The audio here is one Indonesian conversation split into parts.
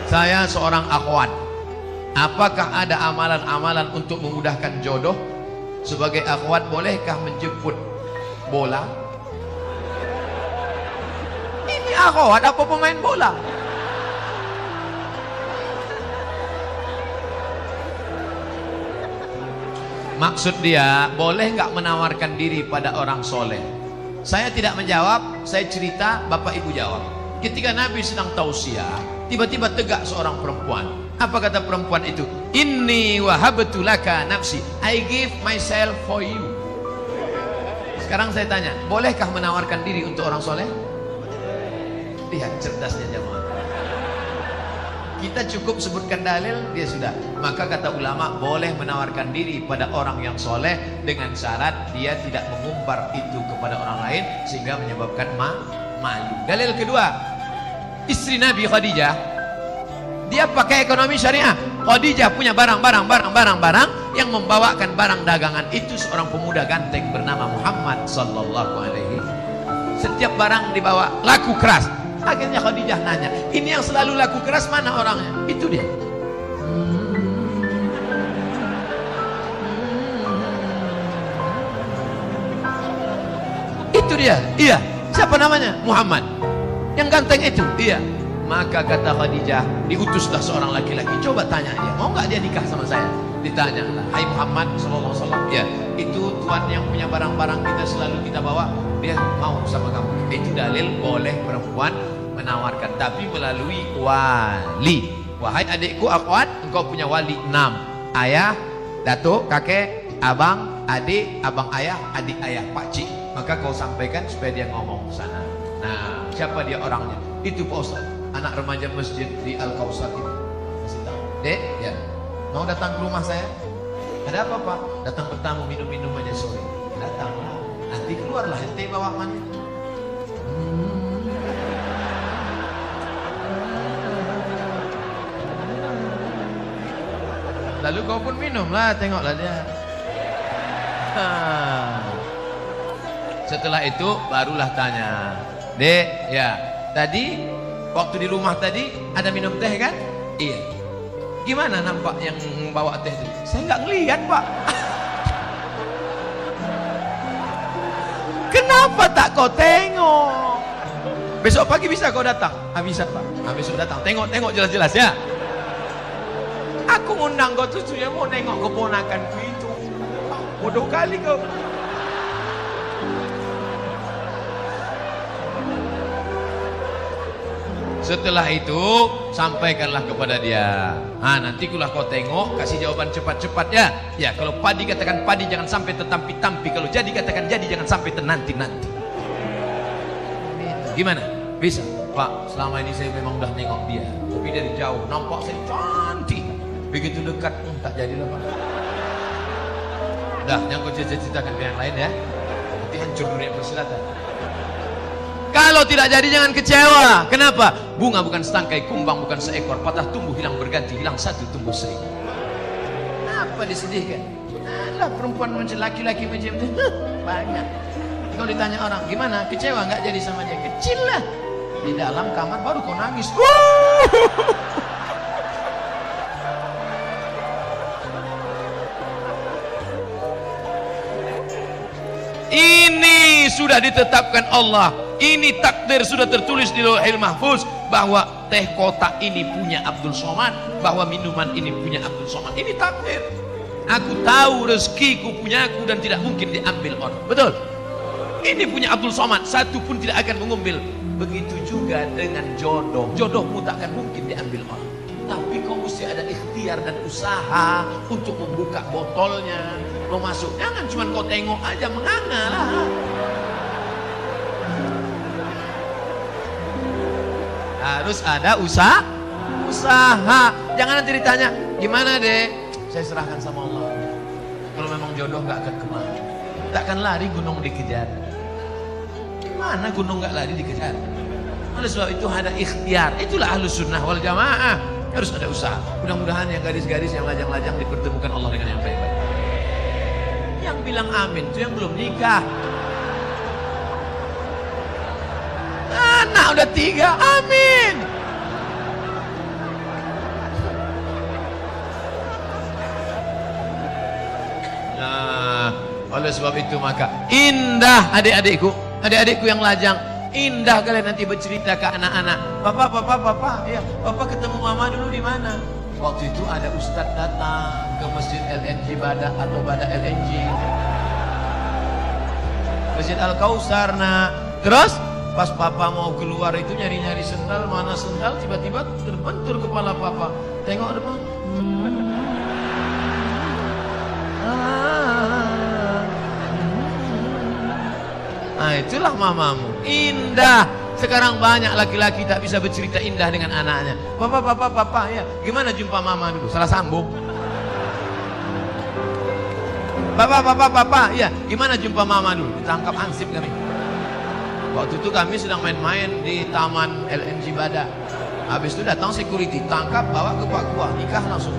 Saya seorang akhwat. Apakah ada amalan-amalan untuk memudahkan jodoh? Sebagai akhwat bolehkah menjemput bola? Ini akhwat apa pemain bola? Maksud dia, boleh nggak menawarkan diri pada orang soleh? Saya tidak menjawab, saya cerita, bapak ibu jawab. Ketika Nabi sedang tausiah, tiba-tiba tegak seorang perempuan. Apa kata perempuan itu? Inni wahabtu laka nafsi, I give myself for you. Sekarang saya tanya, bolehkah menawarkan diri untuk orang soleh? Lihat cerdasnya jemaah. Kita cukup sebutkan dalil, dia sudah. Maka kata ulama, boleh menawarkan diri pada orang yang soleh dengan syarat dia tidak mengumbar itu kepada orang lain sehingga menyebabkan malu. Dalil kedua, istri Nabi Khadijah, dia pakai ekonomi syariah. Khadijah punya barang yang membawakan barang dagangan itu seorang pemuda ganteng bernama Muhammad sallallahu alaihi. Setiap barang dibawa laku keras. Akhirnya Khadijah nanya, ini yang selalu laku keras mana orangnya? Itu dia. Itu dia. Iya. Siapa namanya? Muhammad. Yang ganteng itu. Iya. Maka kata Khadijah, diutuslah seorang laki-laki. Coba tanya dia, mau nggak dia nikah sama saya? Ditanya lah, hai Muhammad sallallahu alaihi wasallam. Ya, itu tuan yang punya barang-barang kita selalu kita bawa, dia mau sama kamu. Itu dalil boleh perempuan menawarkan, tapi melalui wali. Wahai adikku akhwat, engkau punya wali 6. Ayah, datuk, kakek, abang, adik, abang ayah, adik ayah, pakcik. Maka kau sampaikan supaya dia ngomong ke sana. Nah, siapa dia orangnya? Itu Pak Ustaz, anak remaja masjid di Al-Kausar itu. Kasih tahu. Dek, ya. Mau datang ke rumah saya? Ada apa Pak? Datang bertamu, minum-minum aja sore. Datanglah. Nanti keluarlah ente bawa mani. Lalu kau pun minumlah, tengoklah dia. Setelah itu barulah tanya, Dek, ya, tadi waktu di rumah tadi ada minum teh kan? Iya. Gimana nampak yang bawa teh itu? Saya nggak ngelihat Pak. Kenapa tak kau tengok? Besok pagi bisa kau datang? Bisa Pak. Besok datang. Tengok jelas-jelas ya. Aku ngundang kau tujuannya mau nengok keponakanku itu. Bodoh kali kau. Setelah itu sampaikanlah kepada dia. Nanti kulah kau tengok, kasih jawaban cepat-cepat ya. Ya, kalau padi katakan padi, jangan sampai tertampi-tampi. Kalau jadi katakan jadi, jangan sampai ternanti-nanti. Gimana? Bisa? Pak, selama ini saya memang udah nengok dia, tapi dari jauh nampak saya cantik. Begitu dekat, tak jadilah Pak. Dah, yang kau ceritakan ke yang lain ya. Nanti hancur dunia persilatan. Kalau tidak jadi jangan kecewa. Kenapa? Bunga bukan setangkai, kumbang bukan seekor, patah tumbuh hilang berganti, hilang satu tumbuh seribu. Apa disedihkan? Alah, perempuan macam laki-laki macam itu banyak. Kalau ditanya orang, gimana? Kecewa nggak jadi sama dia? Kecil lah. Di dalam kamar baru kau nangis. Ini sudah ditetapkan Allah. Ini takdir sudah tertulis di Lauhil Mahfuz bahwa teh kotak ini punya Abdul Somad, bahwa minuman ini punya Abdul Somad. Ini takdir. Aku tahu rezekiku punya aku dan tidak mungkin diambil orang. Betul? Ini punya Abdul Somad, satu pun tidak akan mengambil. Begitu juga dengan jodoh. Jodohmu tak akan mungkin diambil orang. Tapi kau mesti ada ikhtiar dan usaha untuk membuka botolnya, mau masuk. Jangan cuma kau tengok aja menganga lah. Harus ada usaha. Jangan nanti ditanya, gimana deh? Saya serahkan sama Allah. Kalau memang jodoh nggak akan kemana. Takkan lari gunung dikejar. Gimana gunung nggak lari dikejar? Oleh sebab itu ada ikhtiar. Itulah Ahlus Sunnah wal Jamaah. Harus ada usaha. Mudah-mudahan yang garis-garis, yang lajang-lajang dipertemukan Allah dengan yang baik-baik. Yang bilang amin itu yang belum nikah. Anak udah 3, amin. Oleh sebab itu maka indah adik-adikku yang lajang, indah kalian nanti bercerita ke anak-anak. Papa, ya, papa ketemu mama dulu di mana? Waktu itu ada ustadz datang ke masjid LNG Bada atau Bada LNG, Masjid Al-Kausar. Nah, terus pas papa mau keluar itu nyari-nyari sendal, mana sendal, tiba-tiba terbentur kepala papa. Tengok depan. Nah, itulah mamamu. Indah. Sekarang banyak laki-laki tak bisa bercerita indah dengan anaknya. Papa, ya, gimana jumpa mama dulu? Salah sambung. Papa, ya, gimana jumpa mama dulu? Ditangkap hansip kami. Waktu itu kami sedang main-main di taman LNG Bada. Habis itu datang security, tangkap, bawa ke Papua, nikah langsung.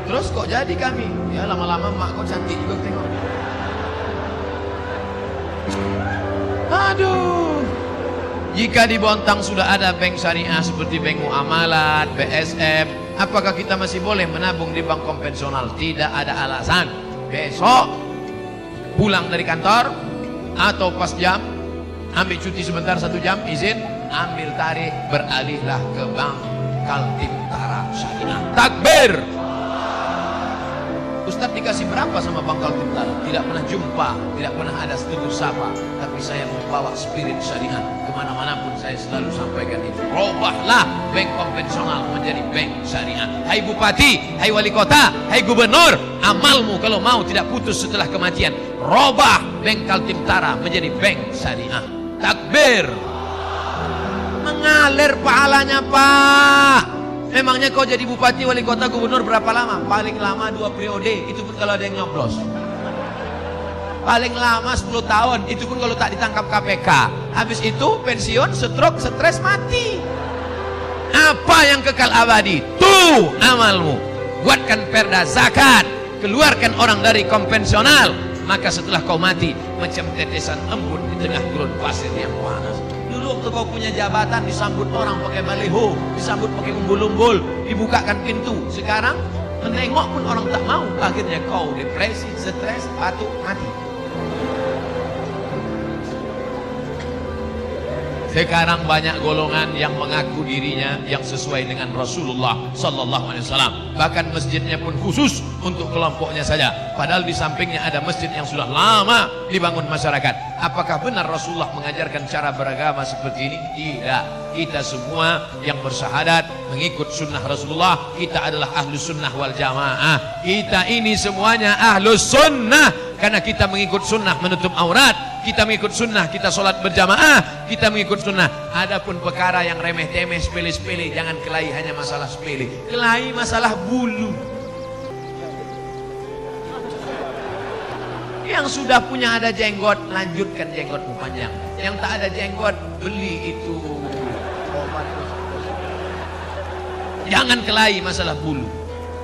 Terus kok jadi kami? Ya lama-lama mak kok cantik juga tengok. Aduh. Jika di Bontang sudah ada bank syariah seperti bank muamalat, BSF, apakah kita masih boleh menabung di bank konvensional? Tidak ada alasan. Besok pulang dari kantor atau pas jam, ambil cuti sebentar 1 jam, izin, ambil tarik, beralihlah ke bank Kaltim-Tara Syariah. Takbir. Ustadz dikasih berapa sama Bank Kaltim-Tara? Tidak pernah jumpa, tidak pernah ada tutur sapa. Tapi saya membawa spirit syariah kemana-mana pun, saya selalu sampaikan itu. Robahlah bank konvensional menjadi bank syariah. Hai bupati, hai wali kota, hai gubernur, amalmu kalau mau tidak putus setelah kematian. Robah bank Kaltim-Tara menjadi bank syariah. Takbir. Mengalir pahalanya, Pak. Memangnya kau jadi bupati, wali kota, gubernur berapa lama? Paling lama 2 periode, itu pun kalau ada yang nyoblos. Paling lama 10 tahun, itu pun kalau tak ditangkap KPK. Habis itu pensiun, stroke, stres, mati. Apa yang kekal abadi? Tuh amalmu. Buatkan perda zakat, keluarkan orang dari konvensional, maka setelah kau mati macam tetesan embun di tengah gurun pasir yang panas. Dulu waktu kau punya jabatan disambut orang pakai baliho, disambut pakai umbul-umbul, dibukakan pintu. Sekarang menengok pun orang tak mau. Akhirnya kau depresi, stres, batuk, mati. Sekarang banyak golongan yang mengaku dirinya yang sesuai dengan Rasulullah Sallallahu Alaihi Wasallam. Bahkan masjidnya pun khusus untuk kelompoknya saja. Padahal di sampingnya ada masjid yang sudah lama dibangun masyarakat. Apakah benar Rasulullah mengajarkan cara beragama seperti ini? Tidak. Kita semua yang bersyahadat mengikut sunnah Rasulullah, kita adalah ahlus sunnah wal jamaah. Kita ini semuanya ahlus sunnah karena kita mengikut sunnah menutup aurat. Kita mengikut sunnah, kita sholat berjamaah, kita mengikut sunnah. Adapun perkara yang remeh-temeh, sepele-sepele, jangan kelahi hanya masalah sepele. Kelahi masalah bulu. Yang sudah punya ada jenggot, lanjutkan jenggotmu panjang. Yang tak ada jenggot, beli itu obat. Jangan kelahi masalah bulu.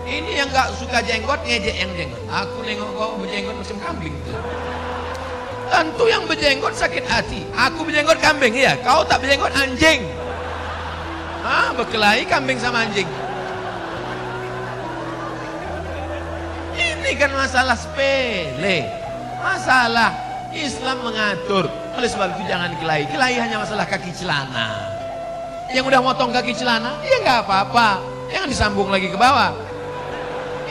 Ini yang gak suka jenggot, ngejek yang jenggot. Aku nengok kau berjenggot macam kambing tuh. Tentu yang berjenggot sakit hati. Aku berjenggot kambing, ya. Kau tak berjenggot anjing. Berkelahi kambing sama anjing. Ini kan masalah sepele. Masalah Islam mengatur. Oleh sebab itu jangan kelahi. Kelahi hanya masalah kaki celana. Yang udah motong kaki celana, ya nggak apa-apa. Jangan disambung lagi ke bawah.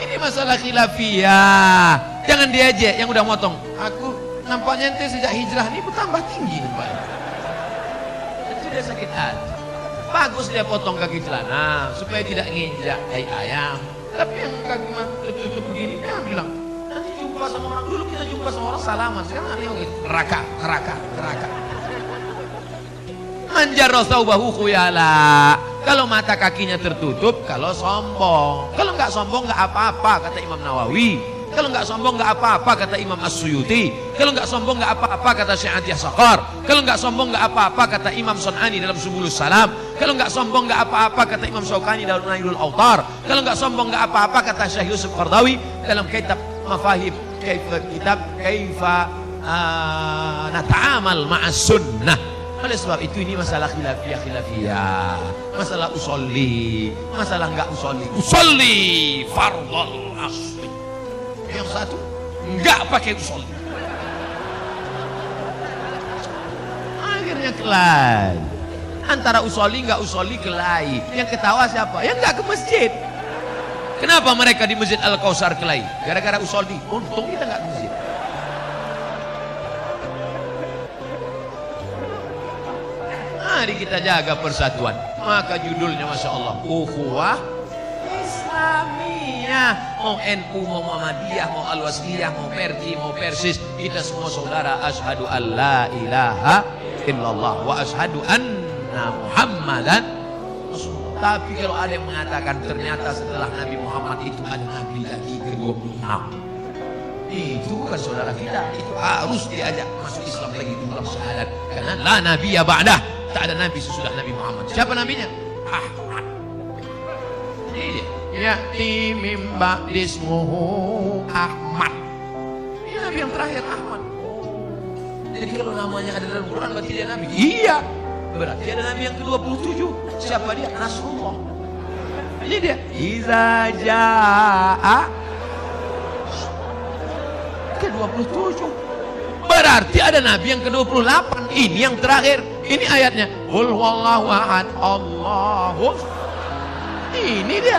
Ini masalah khilafiyah. Jangan diejek yang udah motong. Aku nampaknya ente sejak hijrah ini bertambah tinggi nampaknya. Itu dia sakit hati. Bagus dia potong kaki celana supaya tidak nginjak tai ayam. Tapi yang kaki tutup begini, dia bilang nanti jumpa sama orang. Dulu kita jumpa sama orang salaman, sekarang aneh gitu. Neraka. Manjarra thawbahu khuyala. Kalau mata kakinya tertutup, kalau sombong. Kalau nggak sombong nggak apa-apa kata Imam Nawawi. Kalau nggak sombong nggak apa-apa kata Imam As-Suyuti. Kalau nggak sombong nggak apa-apa kata Syekh Atiyah Saqar. Kalau nggak sombong nggak apa-apa kata Imam Sun'ani dalam Subulus Salam. Kalau nggak sombong nggak apa-apa kata Imam Syaukani dalam Nailul Autar. Kalau nggak sombong nggak apa-apa kata Syekh Yusuf Qardawi dalam kitab Mafahim Kaifa Nata'amal Ma'as Sunnah. Oleh sebab itu ini masalah khilafiyah, masalah usolli, masalah enggak usolli fardhul asli. Yang satu Enggak pakai usolli. Akhirnya kelahi. Antara usolli enggak usolli kelahi. Yang ketawa siapa? Yang enggak ke masjid. Kenapa mereka di Masjid Al-Kausar kelahi? Gara-gara usolli. Untung kita enggak ke masjid. Mari kita jaga persatuan. Maka judulnya Masya Allah, Ukhuwah Islamiyah. Mau NU, mau Muhammadiyah, mau Al-Wasliyah, mau Perji, mau Persis, kita semua saudara. Asyhadu an la ilaha illallah wa asyhadu anna Muhammadan Rasulullah. Tapi kalau ada yang mengatakan ternyata setelah Nabi Muhammad itu ada Nabi lagi ke-26, itu bukan saudara kita. Itu harus diajak masuk Islam lagi di dalam syahadat. Karena la nabiyya ba'dah, tak ada nabi sesudah Nabi Muhammad. Siapa nabinya? Ahmad. Ini dia. Ya'ti mim ba'dismuhu Ahmad. Ini nabi yang terakhir, Ahmad. Jadi kalau namanya ada dalam Quran berarti dia nabi. Iya. Berarti ada nabi yang ke-27. Siapa dia? Nasrullah. Ini dia. Iza ja'a ke-27. Berarti ada nabi yang ke-28. Ini yang terakhir. Ini ayatnya. Qul huwallahu ahad, Allahu. Ini dia.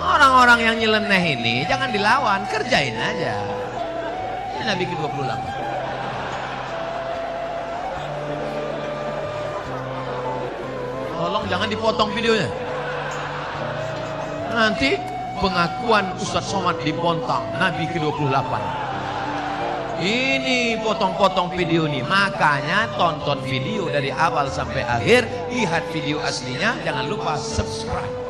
Orang-orang yang nyeleneh ini jangan dilawan, kerjain aja. Ini nabi ke-28. Tolong jangan dipotong videonya. Nanti pengakuan Ustadz Somad dipontang Nabi ke-28. Ini potong-potong video nih. Makanya tonton video dari awal sampai akhir, lihat video aslinya, jangan lupa subscribe.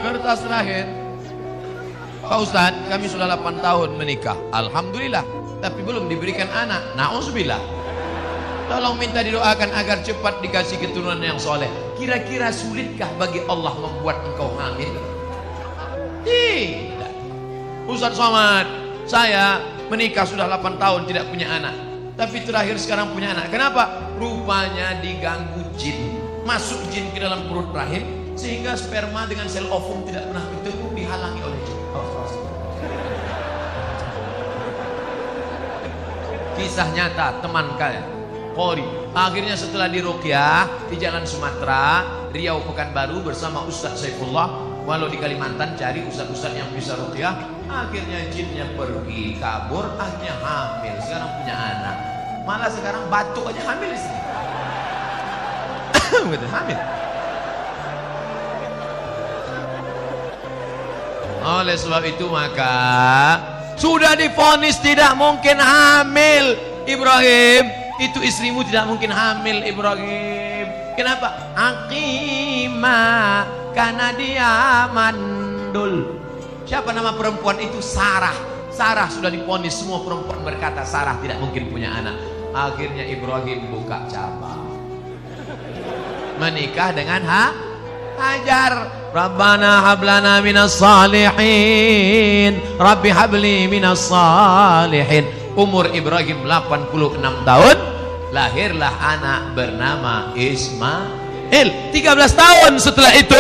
Kertas terakhir. Pak Ustadz, kami sudah 8 tahun menikah, alhamdulillah, tapi belum diberikan anak. Na'udzubillah. Tolong minta didoakan agar cepat dikasih keturunan yang soleh. Kira-kira sulitkah bagi Allah membuat engkau hamil? Tidak. Ustadz Somad, saya menikah sudah 8 tahun tidak punya anak, tapi terakhir sekarang punya anak. Kenapa? Rupanya diganggu jin. Masuk jin ke dalam perut rahim, sehingga sperma dengan sel ovum tidak pernah bertemu, dihalangi oleh jin. Kisah nyata teman kalian, Polri. Akhirnya setelah diruqyah di Jalan Sumatera, Riau, Pekanbaru bersama Ustadz Saifullah. Walau di Kalimantan cari ustadz-ustadz yang bisa ruqyah. Akhirnya jinnya pergi, kabur, akhirnya hamil. Sekarang punya anak. Malah sekarang batuk aja hamil istri. Betul, hamil. Oleh sebab itu maka sudah divonis tidak mungkin hamil Ibrahim. Itu istrimu tidak mungkin hamil Ibrahim. Kenapa? Aqimah, karena dia mandul. Siapa nama perempuan itu? Sarah. Sarah sudah divonis, semua perempuan berkata Sarah tidak mungkin punya anak. Akhirnya Ibrahim buka cabang, menikah dengan Hajar. Rabbana hablana minas salihin, Rabbi habli minas salihin. Umur Ibrahim 86 tahun, lahirlah anak bernama Ismail. 13 tahun setelah itu,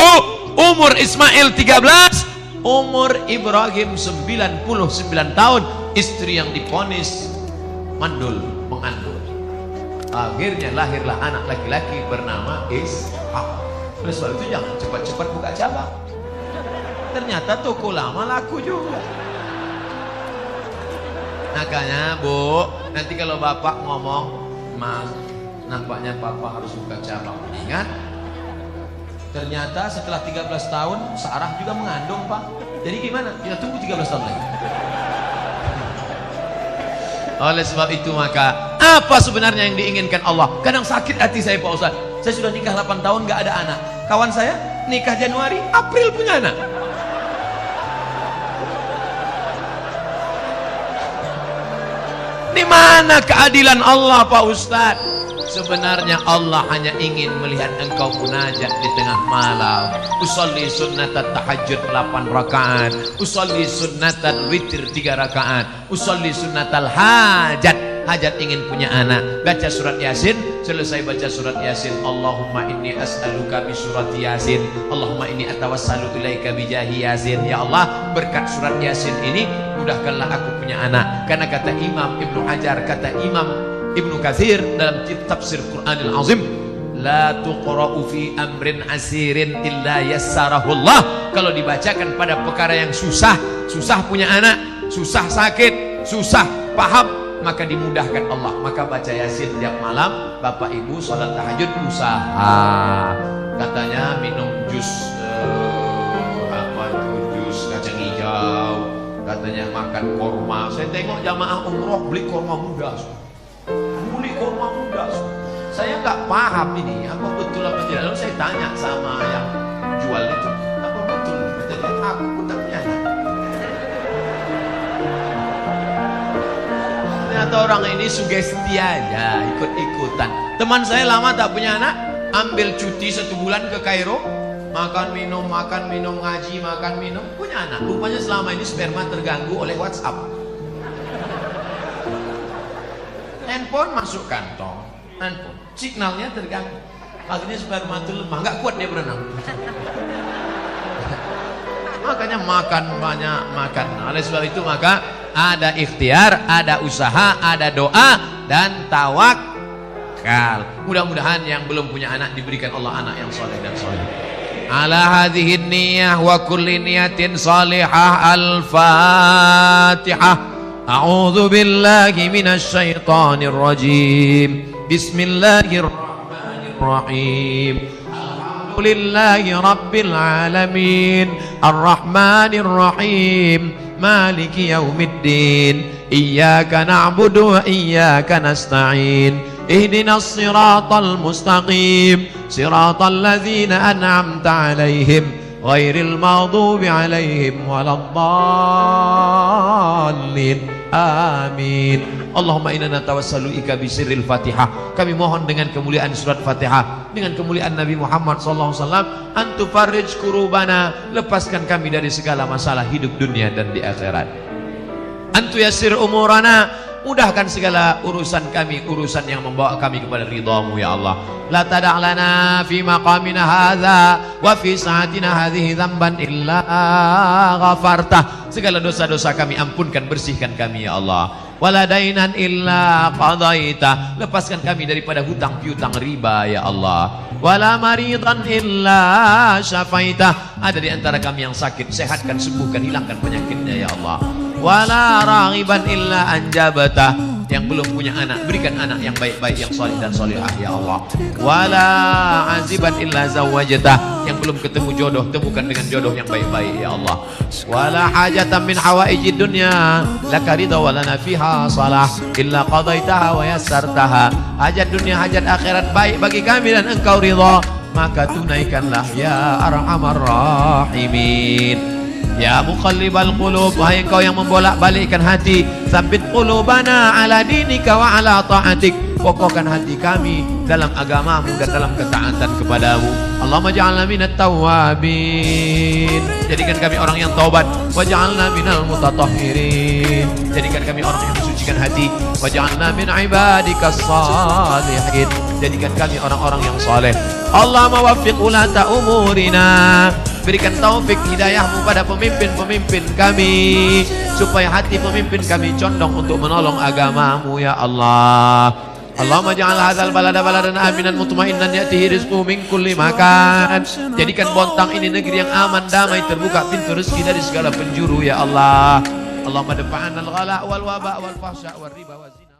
umur Ismail 13, umur Ibrahim 99 tahun. Istri yang divonis mandul, mengandung. Akhirnya lahirlah anak laki-laki bernama Ishak. Oleh sebab itu jangan cepat-cepat buka cabang. Ternyata toko lama laku juga. Makanya Bu, nanti kalau bapak ngomong, Mas, nampaknya papa harus buka cabang. Ingat, ternyata setelah 13 tahun Sarah juga mengandung Pak. Jadi gimana? Kita tunggu 13 tahun lagi. Oleh sebab itu maka apa sebenarnya yang diinginkan Allah? Kadang sakit hati saya Pak Ustaz. Saya sudah nikah 8 tahun gak ada anak. Kawan saya nikah Januari, April punya anak. Di mana keadilan Allah Pak Ustaz? Sebenarnya Allah hanya ingin melihat engkau munajat di tengah malam. Usolli sunnatat tahajud 8 rakaat, usolli sunnatal witir 3 rakaat, usolli sunnatal hajat hajat ingin punya anak, baca surat Yasin, selesai baca surat Yasin, Allahumma inni as'aluka bi surat Yasin, Allahumma inni atawassalu ilaika bi jahi Yasin. Ya Allah, berkat surat Yasin ini mudahkanlah aku punya anak. Karena kata Imam Ibnu Hajar, kata Imam Ibnu Katsir dalam tafsir Qur'anil Azim, la tuqra'u fi amrin asirin illa yassarahullah. Kalau dibacakan pada perkara yang susah, susah punya anak, susah sakit, susah paham, maka dimudahkan Allah. Maka baca Yasin tiap malam. Bapak Ibu sholat tahajud usaha, katanya minum jus jus kacang hijau, katanya makan korma. Saya tengok jamaah umroh beli korma muda, beli korma muda. Saya nggak paham ini apa betul apa tidak. Lalu saya tanya sama yang jual itu, apa betul? Katanya aku pun tak punya anak. Ternyata orang ini sugesti aja, ikut-ikutan. Teman saya lama tak punya anak, ambil cuti 1 bulan ke Kairo, makan minum ngaji, makan minum, punya anak. Rupanya selama ini sperma terganggu oleh WhatsApp. Handphone masuk kantong, handphone signalnya terganggu, akhirnya sperma itu lemah, nggak kuat dia berenang. Makanya makan banyak, makan. Oleh sebab itu maka ada ikhtiar, ada usaha, ada doa dan tawakal. Mudah-mudahan yang belum punya anak diberikan Allah anak yang soleh dan soleh. Ala hadhihi niyyah wa kulli niyatin salihah. Al-Fatihah. A'udzu billahi minasy syaithanir rajim. Bismillahirrahmanirrahim. Alhamdulillahi rabbil alamin. Arrahmanir rahim. Maliki yaumiddin. Iyyaka na'budu wa iyyaka nasta'in. Ihdinas siratal mustaqim. Siratal ladzina an'amta 'alaihim ghairil maghdubi 'alaihim waladdallin. Amin. Allahumma inna natawassalu ika bisirril Fatihah. Kami mohon dengan kemuliaan surat Fatihah, dengan kemuliaan Nabi Muhammad sallallahu alaihi wasallam, antu farij kurubana, lepaskan kami dari segala masalah hidup dunia dan di akhirat. Antu yasir umurana, mudahkan segala urusan kami, urusan yang membawa kami kepada ridhamu ya Allah. La tada'lana fi maqamina hadza wa fi sa'atina hadhihi dzamban illa ghafartah. Segala dosa-dosa kami ampunkan, bersihkan kami ya Allah. Wala dainan illa qadaita, lepaskan kami daripada hutang piutang riba ya Allah. Wala maridan illa syafaita, ada di antara kami yang sakit, sehatkan, sembuhkan, hilangkan penyakitnya ya Allah. Wala raghiban illa anjabata, yang belum punya anak berikan anak yang baik-baik, yang soleh dan solehah ya Allah. Wala aziban illa zawajata, yang belum ketemu jodoh temukan dengan jodoh yang baik-baik ya Allah. Wala hajatan min hawaijid dunya laka ridha wa lana fiha salah illa qadaitaha wa yassartaha. Hajat dunia, hajat akhirat baik bagi kami dan engkau ridha, maka tunaikanlah ya arhamar rahimin. Ya muqallibal qulub, wahai engkau yang membolak-balikkan hati, tsabbit qulubana ala dinika wa ala ta'atik, kokohkan hati kami dalam agamamu dan dalam ketaatan kepadamu. Allahumma ja'alna minat tawwabin, jadikan kami orang yang taubat. Waj'alna minal mutatahhirin, jadikan kami orang yang mensucikan hati. Waj'alna min ibadikas salihin, jadikan kami orang-orang yang saleh. Allahumma waffiq ulata umurina, berikan taufik hidayahmu pada pemimpin-pemimpin kami, supaya hati pemimpin kami condong untuk menolong agamamu ya Allah. Allahumma ja'al hadzal balada baladan aminan mutmainnan ya'tihi rizquhu min kulli makan, jadikan Bontang ini negeri yang aman, damai, terbuka pintu rezeki dari segala penjuru ya Allah. Allahumma dafa'anal ghala wal waba wal fahsya wal riba wal zina.